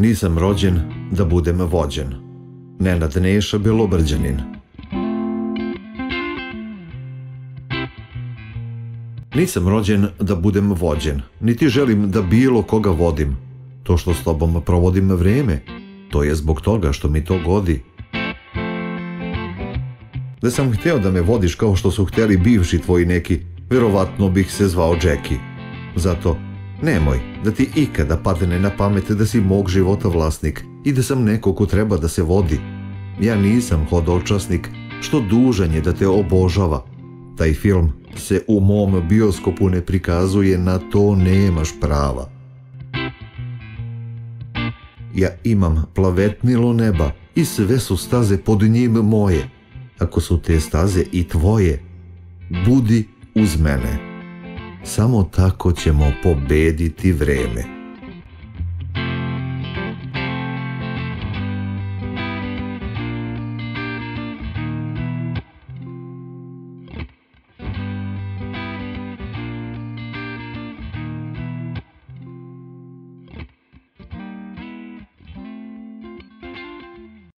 Nisam rođen da budem vođen. Nenad Neša Belobrđanin. Nisam rođen da budem vođen, niti želim da bilo koga vodim. To što s tobom provodim vreme, to je zbog toga što mi to godi. Da sam hteo da me vodiš kao što su hteli bivši tvoji neki, verovatno bih se zvao Džeki. Zato nemoj da ti ikada padne na pamet da si mog života vlasnik i da sam neko ko treba da se vodi. Ja nisam hodočasnik što dužan je da te obožava. Taj film se u mom bioskopu ne prikazuje, na to nemaš prava. Ja imam plavetnilo neba i sve su staze pod njim moje. Ako su te staze i tvoje, budi uz mene. Samo tako ćemo pobediti vreme.